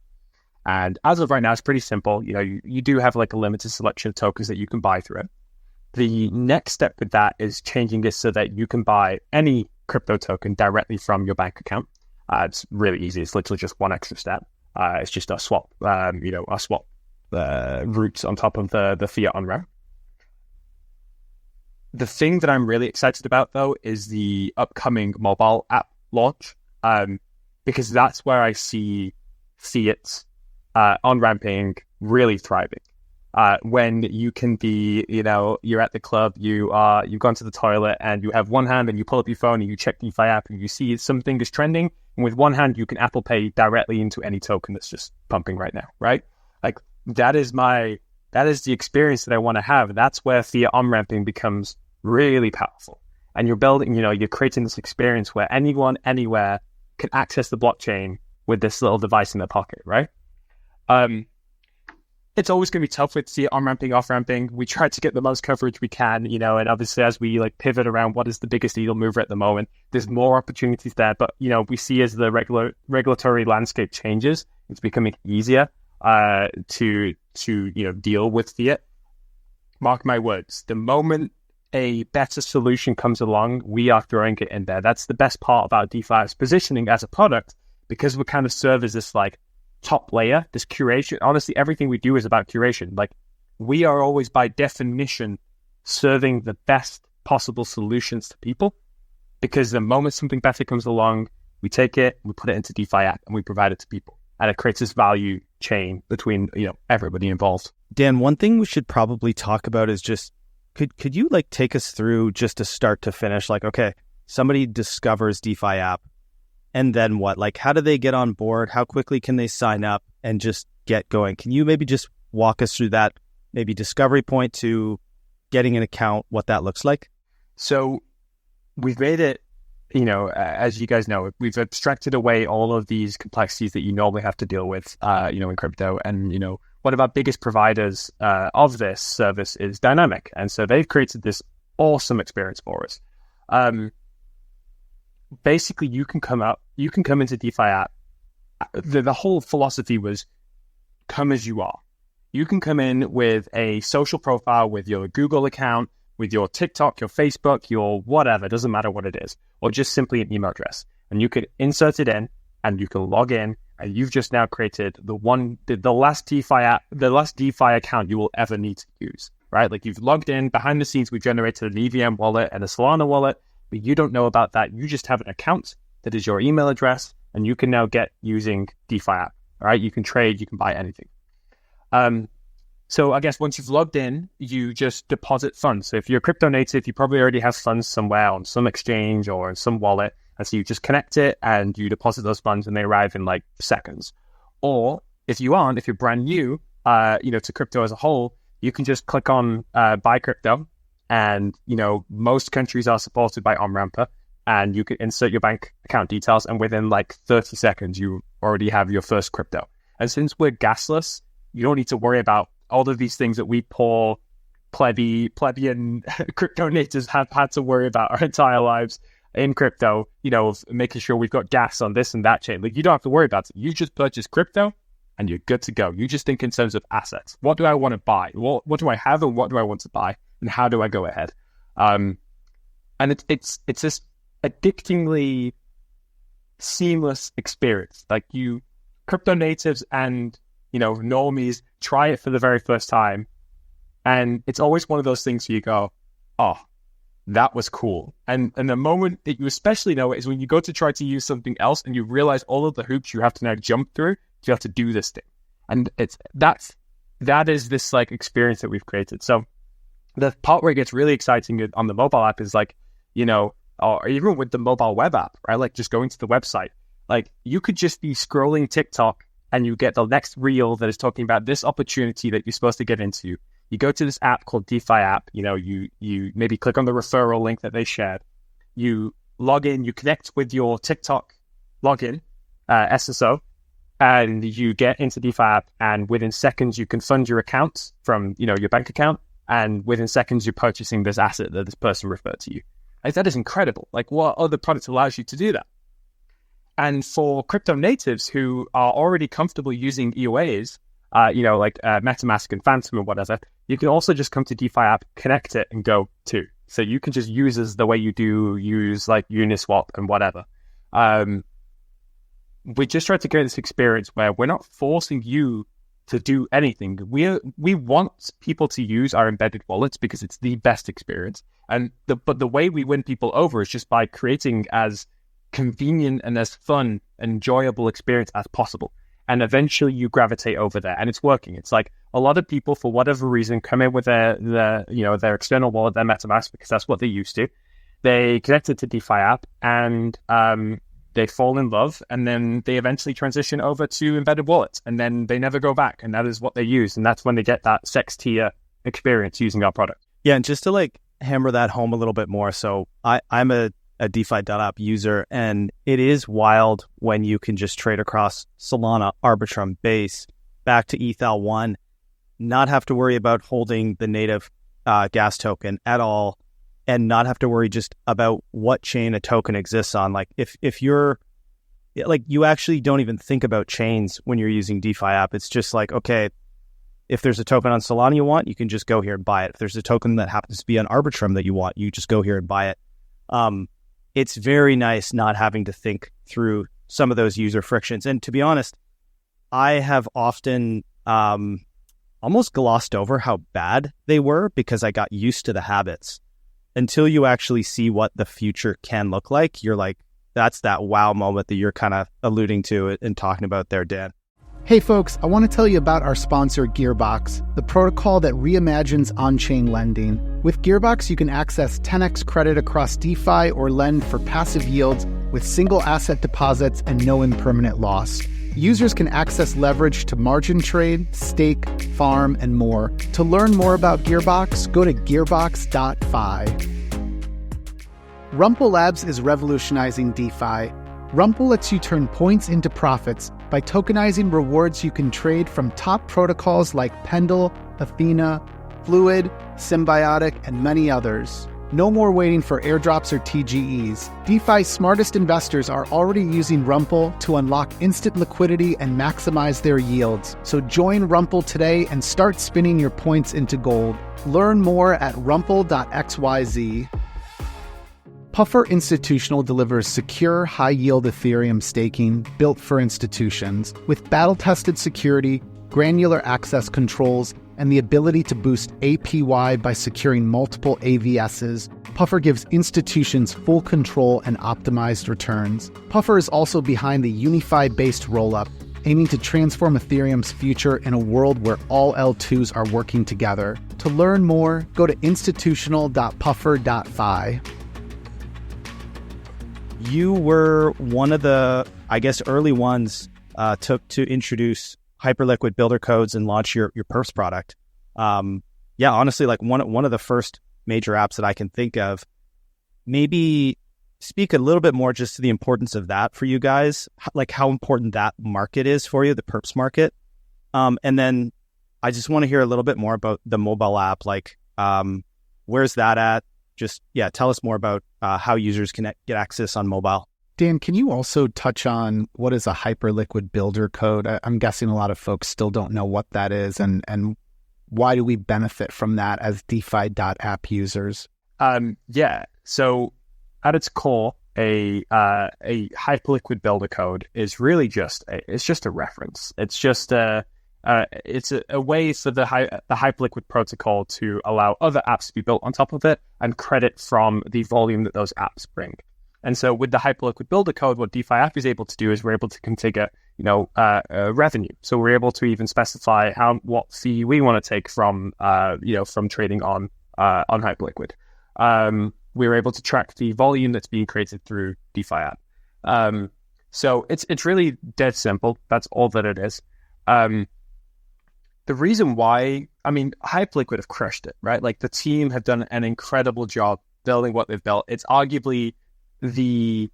And as of right now, it's pretty simple. You do have like a limited selection of tokens that you can buy through it. The next step with that is changing this so that you can buy any crypto token directly from your bank account. It's really easy. It's literally just one extra step. It's just a swap, routes on top of the Fiat on-ramp. The thing that I'm really excited about, though, is the upcoming mobile app launch, because that's where I see Fiat on-ramping really thriving. When you can be, you're at the club, you've gone to the toilet, and you have one hand and you pull up your phone and you check DeFi-App and you see something is trending, and with one hand you can Apple Pay directly into any token that's just pumping right now, right? Like that is the experience that I want to have. That's where Fiat on-ramping becomes really powerful. And you're building, you're creating this experience where anyone, anywhere can access the blockchain with this little device in their pocket, right? it's always going to be tough with the on-ramping, off-ramping. We try to get the most coverage we can, you know, and obviously as we like pivot around what is the biggest needle mover at the moment, there's more opportunities there. But, you know, we see as the regulatory landscape changes, it's becoming easier to you know, deal with Fiat. Mark my words, the moment a better solution comes along, we are throwing it in there. That's the best part about DeFi's positioning as a product, because we kind of serve as this like top layer, this curation. Honestly, everything we do is about curation. Like, we are always by definition serving the best possible solutions to people, because the moment something better comes along, we take it, we put it into DeFi-App, and we provide it to people. And it creates this value chain between, you know, everybody involved. Dan, one thing we should probably talk about is just, could you like take us through just to start to finish? Like, okay, somebody discovers DeFi-App, and then what? Like, how do they get on board? How quickly can they sign up and just get going? Can you maybe just walk us through that, maybe discovery point to getting an account, what that looks like? So we've made it, you know, as you guys know, we've abstracted away all of these complexities that you normally have to deal with, you know, in crypto. And, you know, one of our biggest providers of this service is Dynamic. And so they've created this awesome experience for us. Basically, you can come into DeFi-App. The whole philosophy was come as you are. You can come in with a social profile, with your Google account, with your TikTok, your Facebook, your whatever, doesn't matter what it is, or just simply an email address. And you could insert it in, and you can log in, and you've just now created the last DeFi account you will ever need to use, right? Like, you've logged in. Behind the scenes, we've generated an EVM wallet and a Solana wallet, but you don't know about that. You just have an account that is your email address, and you can now get using DeFi-App, all right? You can trade, you can buy anything. So I guess once you've logged in, you just deposit funds. So if you're a crypto native, you probably already have funds somewhere on some exchange or in some wallet. And so you just connect it and you deposit those funds, and they arrive in like seconds. Or if you're brand new, you know, to crypto as a whole, you can just click on buy crypto. And, you know, most countries are supported by OnRamper, and you can insert your bank account details, and within like 30 seconds, you already have your first crypto. And since we're gasless, you don't need to worry about all of these things that we poor plebeian crypto natives have had to worry about our entire lives in crypto, you know, of making sure we've got gas on this and that chain. Like, you don't have to worry about it. You just purchase crypto and you're good to go. You just think in terms of assets. What do I want to buy? What do I have, and what do I want to buy? And how do I go ahead? And it's this addictingly seamless experience. Like, you crypto natives and, you know, normies try it for the very first time, and it's always one of those things where you go, oh, that was cool. And the moment that you especially know it is when you go to try to use something else and you realize all of the hoops you have to now jump through. You have to do this thing. And that is this like experience that we've created. So the part where it gets really exciting on the mobile app is like, you know, or even with the mobile web app, right? Like, just going to the website, like, you could just be scrolling TikTok and you get the next reel that is talking about this opportunity that you're supposed to get into. You go to this app called DeFi-App, you know, you maybe click on the referral link that they shared. You log in, you connect with your TikTok login, SSO, and you get into DeFi-App, and within seconds you can fund your account from, you know, your bank account, and within seconds you're purchasing this asset that this person referred to you. Like, that is incredible. Like, what other product allows you to do that? And for crypto natives who are already comfortable using EOAs, you know, like MetaMask and Phantom and whatever, you can also just come to DeFi-App, connect it, and go too. So you can just use as the way you do use like Uniswap and whatever. We just try to create this experience where we're not forcing you to do anything. We want people to use our embedded wallets because it's the best experience. But the way we win people over is just by creating as convenient and as fun, enjoyable experience as possible. And eventually you gravitate over there, and it's working. It's like a lot of people, for whatever reason, come in with their their external wallet, their MetaMask, because that's what they're used to. They connect it to DeFi-App, and they fall in love, and then they eventually transition over to embedded wallets, and then they never go back, and that is what they use, and that's when they get that CEX tier experience using our product. Yeah, and just to like hammer that home a little bit more, so I'm a DeFi.App user, and it is wild when you can just trade across Solana, Arbitrum, Base, back to ETH-1, not have to worry about holding the native gas token at all, and not have to worry just about what chain a token exists on. Like if you're like, you actually don't even think about chains when you're using DeFi-App. It's just like, okay, if there's a token on Solana you want, you can just go here and buy it. If there's a token that happens to be on Arbitrum that you want, you just go here and buy it. It's very nice not having to think through some of those user frictions. And to be honest, I have often almost glossed over how bad they were because I got used to the habits. Until you actually see what the future can look like, you're like, that's that wow moment that you're kind of alluding to and talking about there, Dan. Hey folks, I want to tell you about our sponsor, Gearbox, the protocol that reimagines on-chain lending. With Gearbox, you can access 10x credit across DeFi or lend for passive yields with single asset deposits and no impermanent loss. Users can access leverage to margin trade, stake, farm, and more. To learn more about Gearbox, go to gearbox.fi. Rumple Labs is revolutionizing DeFi. Rumple lets you turn points into profits by tokenizing rewards you can trade from top protocols like Pendle, Athena, Fluid, Symbiotic, and many others. No more waiting for airdrops or TGEs. DeFi's smartest investors are already using Rumple to unlock instant liquidity and maximize their yields. So join Rumple today and start spinning your points into gold. Learn more at rumple.xyz. Puffer Institutional delivers secure, high-yield Ethereum staking built for institutions with battle-tested security, granular access controls, and the ability to boost APY by securing multiple AVSs. Puffer gives institutions full control and optimized returns. Puffer is also behind the Unify-based rollup, aiming to transform Ethereum's future in a world where all L2s are working together. To learn more, go to institutional.puffer.fi. You were one of the, I guess, early ones to introduce Hyperliquid builder codes and launch your perps product. Honestly, like one of the first major apps that I can think of. Maybe speak a little bit more just to the importance of that for you guys, like how important that market is for you, the perps market. And then I just want to hear a little bit more about the mobile app. Like, where's that at? Just, tell us more about how users can get access on mobile. Dan, can you also touch on what is a Hyperliquid builder code? I'm guessing a lot of folks still don't know what that is, and why do we benefit from that as DeFi.App users? So at its core, a Hyperliquid builder code is really just a reference. It's just a way for the Hyperliquid protocol to allow other apps to be built on top of it and credit from the volume that those apps bring. And so with the Hyperliquid builder code, what DeFi-App is able to do is we're able to configure, revenue. So we're able to even specify what fee we want to take from trading on Hyperliquid. We're able to track the volume that's being created through DeFi-App. So it's really dead simple. That's all that it is. The reason why, Hyperliquid have crushed it, right? Like the team have done an incredible job building what they've built. It's arguably the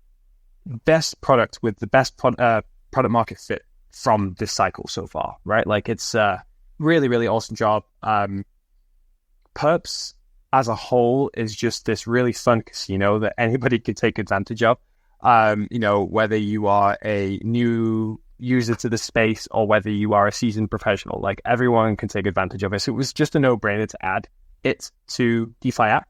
best product with the best product market fit from this cycle so far, right? Like it's a really, really awesome job. Perps as a whole is just this really fun casino that anybody can take advantage of. Whether you are a new user to the space or whether you are a seasoned professional, like everyone can take advantage of it. So it was just a no-brainer to add it to DeFi-App.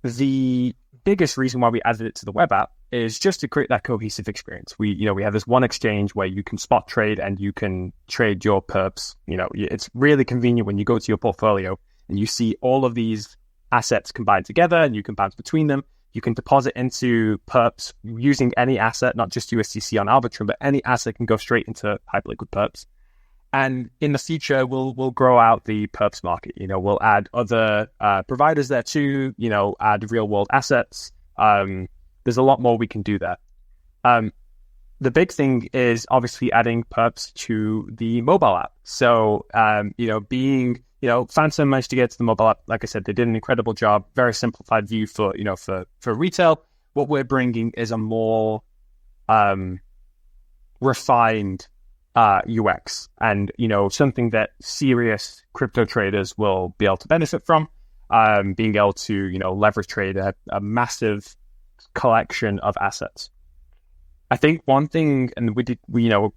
The biggest reason why we added it to the web app is just to create that cohesive experience. We have this one exchange where you can spot trade and you can trade your perps. It's really convenient when you go to your portfolio and you see all of these assets combined together and you can bounce between them. You can deposit into perps using any asset, not just USDC on Arbitrum, but any asset can go straight into Hyperliquid perps. And in the future, we'll grow out the perps market. We'll add other providers there too. Add real world assets. There's a lot more we can do there. The big thing is obviously adding perps to the mobile app. So Phantom managed to get to the mobile app. Like I said, they did an incredible job. Very simplified view for retail. What we're bringing is a more refined UX, and something that serious crypto traders will be able to benefit from, being able to leverage trade a massive collection of assets. I think one thing, and we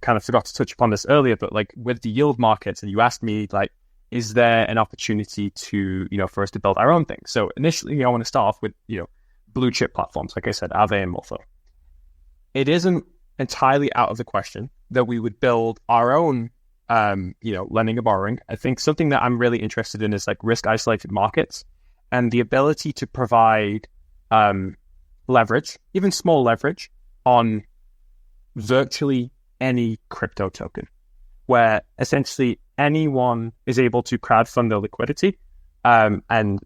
kind of forgot to touch upon this earlier, but like with the yield markets, and you asked me like, is there an opportunity to for us to build our own thing? So initially, I want to start off with blue chip platforms, like I said, Aave and Morpho. It isn't entirely out of the question that we would build our own, lending and borrowing. I think something that I'm really interested in is like risk isolated markets and the ability to provide leverage, even small leverage, on virtually any crypto token, where essentially anyone is able to crowdfund their liquidity, and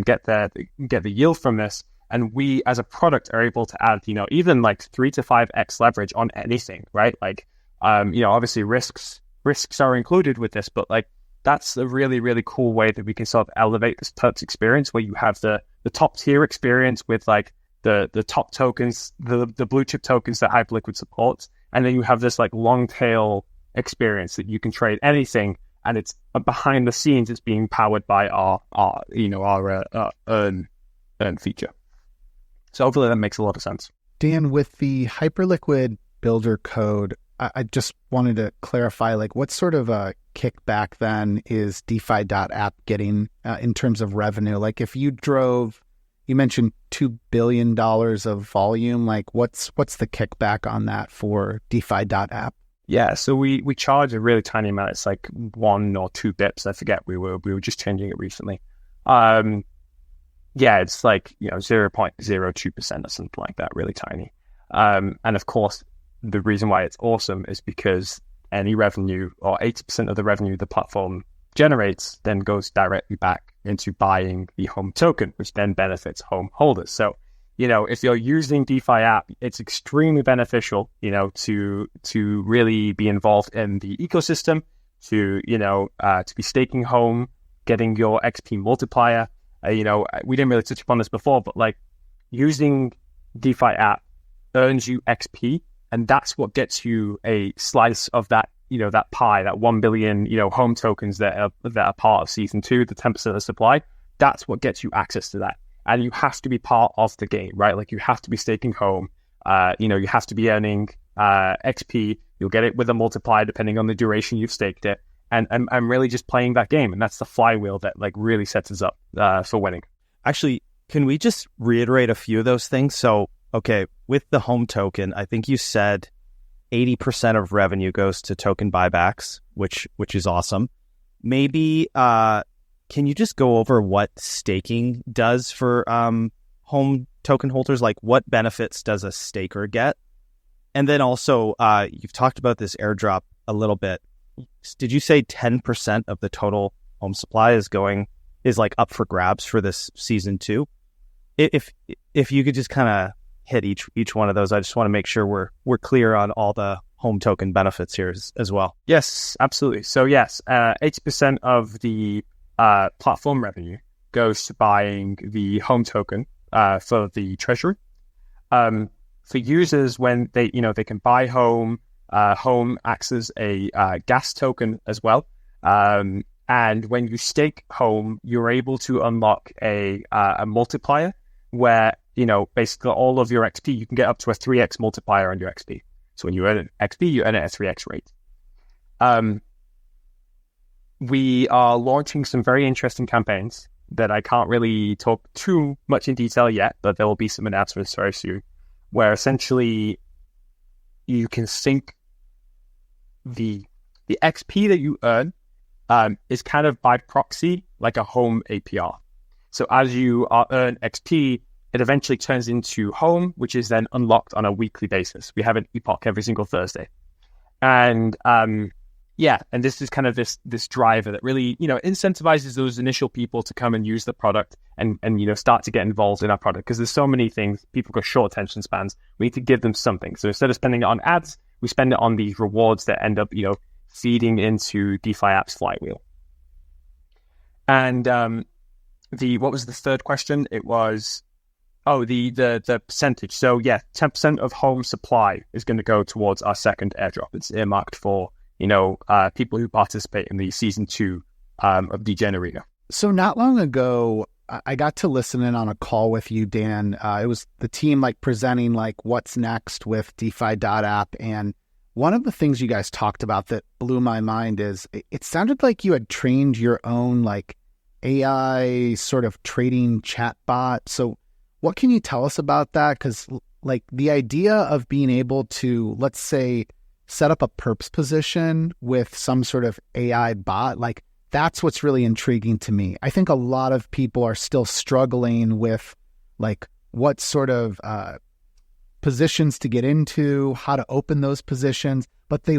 get the yield from this. And we as a product are able to add, even like 3 to 5x leverage on anything, right? Like, obviously risks are included with this, but like that's a really, really cool way that we can sort of elevate this perps experience, where you have the top tier experience with like the top tokens, the blue chip tokens that Hyperliquid supports, and then you have this like long tail experience that you can trade anything, and it's behind the scenes. It's being powered by our earn feature. So hopefully that makes a lot of sense. Dan, with the Hyperliquid builder code, I just wanted to clarify, like, what sort of a kickback then is DeFi.App getting in terms of revenue? Like, if you mentioned $2 billion of volume, like, what's the kickback on that for DeFi.App? Yeah, so we charge a really tiny amount. It's like 1 or 2 bips. I forget. We were just changing it recently. Yeah, it's like 0.02% or something like that, really tiny. And of course, the reason why it's awesome is because any revenue, or 80% of the revenue the platform generates, then goes directly back into buying the home token, which then benefits home holders. So, if you're using DeFi-App, it's extremely beneficial, to really be involved in the ecosystem, to be staking home, getting your XP multiplier. We didn't really touch upon this before, but like using DeFi-App earns you XP, and that's what gets you a slice of that, that pie, that 1 billion, home tokens that are part of season 2, the 10% of the supply. That's what gets you access to that. And you have to be part of the game, right? Like you have to be staking home. You have to be earning XP. You'll get it with a multiplier depending on the duration you've staked it. And I'm really just playing that game. And that's the flywheel that like really sets us up for winning. Actually, can we just reiterate a few of those things? So, okay, with the home token, I think you said 80% of revenue goes to token buybacks, which is awesome. Maybe can you just go over what staking does for home token holders? Like what benefits does a staker get? And then also, you've talked about this airdrop a little bit. Did you say 10% of the total home supply is like up for grabs for this season 2? If you could just kind of hit each one of those, I just want to make sure we're clear on all the home token benefits here as well. Yes, absolutely. So yes, 80% of the platform revenue goes to buying the home token for the treasury. For users, when they can buy home. Home acts as a gas token as well. And when you stake home, you're able to unlock a multiplier where, basically all of your XP, you can get up to a 3x multiplier on your XP. So when you earn an XP, you earn it at a 3x rate. We are launching some very interesting campaigns that I can't really talk too much in detail yet, but there will be some announcements very soon, where essentially you can sync the XP that you earn is kind of by proxy like a home APR. So as you earn XP, it eventually turns into home, which is then unlocked on a weekly basis. We have an epoch every single Thursday. And and this is kind of this driver that really, incentivizes those initial people to come and use the product and start to get involved in our product. Because there's so many things, people got short attention spans. We need to give them something. So instead of spending it on ads, we spend it on these rewards that end up, feeding into DeFi-App's flywheel. And what was the third question? It was Oh, the percentage. So yeah, 10% of home supply is going to go towards our second airdrop. It's earmarked for, people who participate in the season 2 of Degenerate. So not long ago, I got to listen in on a call with you, Dan. It was the team like presenting like what's next with DeFi.App. And one of the things you guys talked about that blew my mind is it sounded like you had trained your own like AI sort of trading chatbot. So what can you tell us about that? Because like the idea of being able to, let's say, set up a perps position with some sort of AI bot, like that's what's really intriguing to me. I think a lot of people are still struggling with like what sort of positions to get into, how to open those positions, but they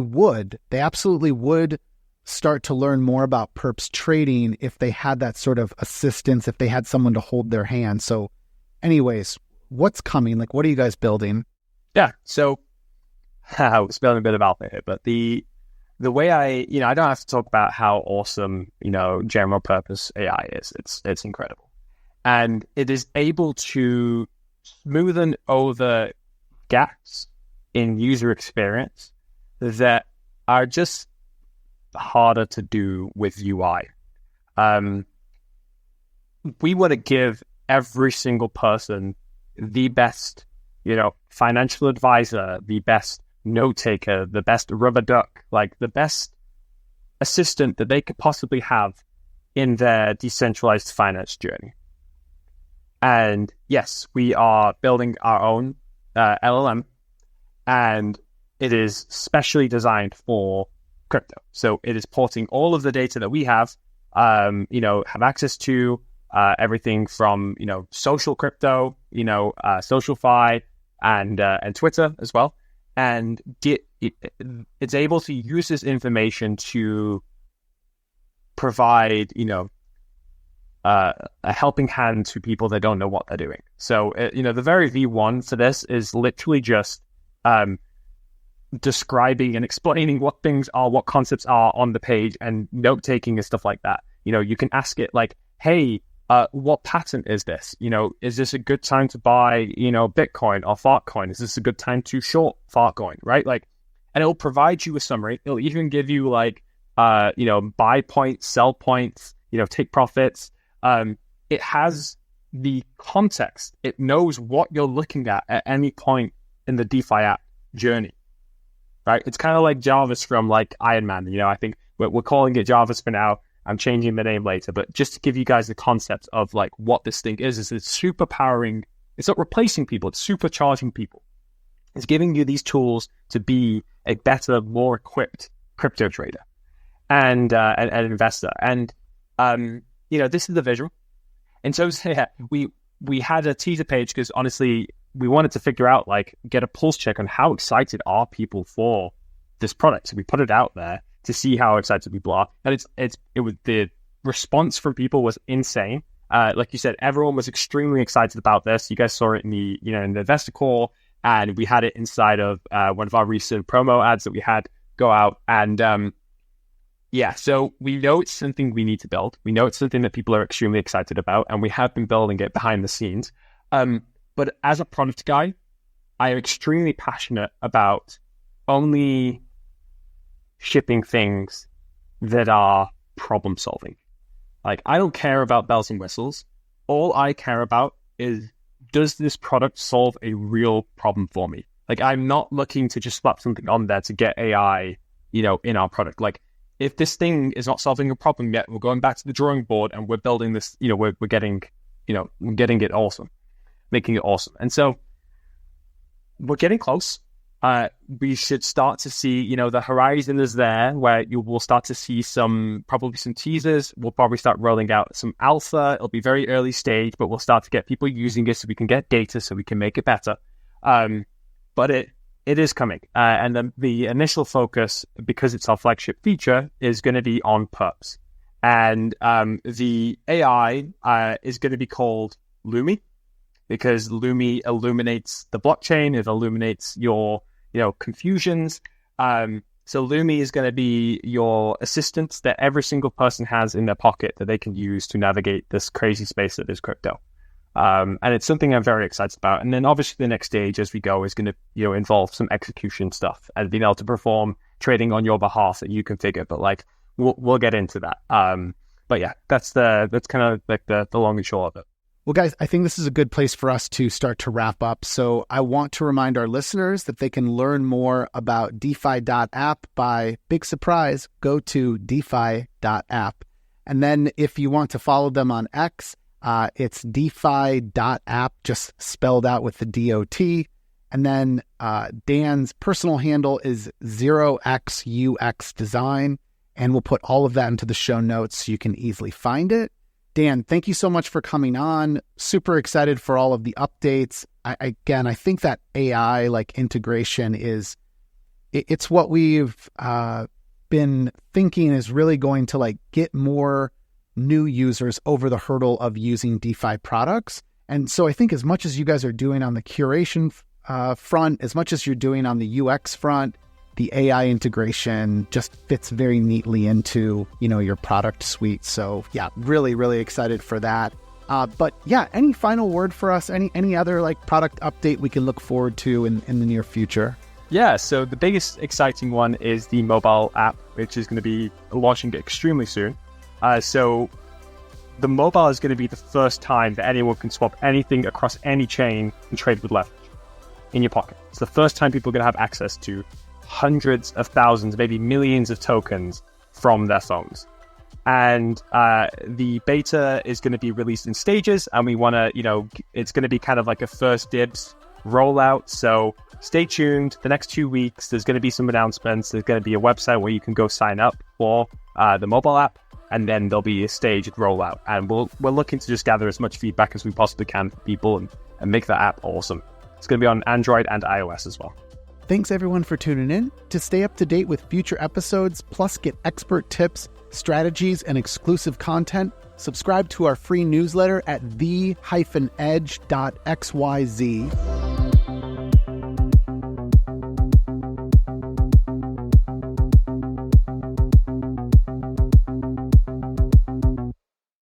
absolutely would start to learn more about perps trading if they had that sort of assistance, if they had someone to hold their hand. So anyways, what's coming? Like, what are you guys building? Yeah, so I was spilling a bit of alpha here, but the way I don't have to talk about how awesome, general purpose AI is. It's incredible. And it is able to smoothen over gaps in user experience that are just harder to do with UI. We want to give every single person the best, financial advisor, the best note taker, the best rubber duck, like the best assistant that they could possibly have in their decentralized finance journey. And yes, we are building our own LLM, and it is specially designed for crypto. So it is porting all of the data that we have access to, everything from, social crypto, SocialFi and Twitter as well. And it's able to use this information to provide, a helping hand to people that don't know what they're doing. So, the very V1 for this is literally just describing and explaining what things are, what concepts are on the page, and note-taking and stuff like that. You can ask it like, hey, what pattern is this? Is this a good time to buy, Bitcoin or FALCON? Is this a good time to short FALCON, right? Like, and it'll provide you a summary. It'll even give you like, buy points, sell points, take profits. It has the context. It knows what you're looking at any point in the DeFi app journey, right? It's kind of like Jarvis from like Iron Man. I think we're calling it Jarvis for now. I'm changing the name later, but just to give you guys the concept of like what this thing is it's super powering. It's not replacing people. It's supercharging people. It's giving you these tools to be a better, more equipped crypto trader and an investor. And, this is the vision. And so yeah, we had a teaser page because honestly, we wanted to figure out, like, get a pulse check on how excited are people for this product. So we put it out there to see how excited people are. And it was, the response from people was insane. Like you said, everyone was extremely excited about this. You guys saw it in the, in the investor call, and we had it inside of one of our recent promo ads that we had go out. And so we know it's something we need to build. We know it's something that people are extremely excited about, and we have been building it behind the scenes. But as a product guy, I am extremely passionate about only shipping things that are problem solving. Like, I don't care about bells and whistles. All I care about is, does this product solve a real problem for me? Like, I'm not looking to just slap something on there to get AI, in our product. Like, if this thing is not solving a problem yet, we're going back to the drawing board and we're building this, we're getting it awesome, making it awesome. And so we're getting close. We should start to see, the horizon is there where you will start to see probably some teasers. We'll probably start rolling out some alpha. It'll be very early stage, but we'll start to get people using it so we can get data so we can make it better. But it is coming. And the initial focus, because it's our flagship feature, is going to be on perps. And the AI is going to be called Lumi, because Lumi illuminates the blockchain. It illuminates your confusions. So Lumi is going to be your assistant that every single person has in their pocket that they can use to navigate this crazy space that is crypto. And it's something I'm very excited about. And then obviously the next stage as we go is going to, involve some execution stuff and being able to perform trading on your behalf that you configure. But like, we'll get into that. But yeah, that's kind of like the long and short of it. Well, guys, I think this is a good place for us to start to wrap up. So I want to remind our listeners that they can learn more about DeFi.App by, big surprise, go to DeFi.App. And then if you want to follow them on X, it's DeFi.App, just spelled out with the DOT. And then Dan's personal handle is 0xUX Design. And we'll put all of that into the show notes so you can easily find it. Dan, thank you so much for coming on. Super excited for all of the updates. I think that AI integration it's what we've been thinking is really going to get more new users over the hurdle of using DeFi products. And so I think as much as you guys are doing on the curation front, as much as you're doing on the UX front, the AI integration just fits very neatly into, your product suite. So yeah, really, really excited for that. But yeah, any final word for us? Any other product update we can look forward to in the near future? Yeah, so the biggest exciting one is the mobile app, which is going to be launching extremely soon. So the mobile is going to be the first time that anyone can swap anything across any chain and trade with leverage in your pocket. It's the first time people are going to have access to hundreds of thousands, maybe millions of tokens from their phones. And the beta is going to be released in stages, and we want to, it's going to be kind of like a first dibs rollout. So stay tuned. The next 2 weeks, there's going to be some announcements. There's going to be a website where you can go sign up for the mobile app, and then there'll be a staged rollout. And we're looking to just gather as much feedback as we possibly can from people and make that app awesome. It's going to be on Android and iOS as well. Thanks everyone for tuning in. To stay up to date with future episodes, plus get expert tips, strategies, and exclusive content, subscribe to our free newsletter at the-edge.xyz.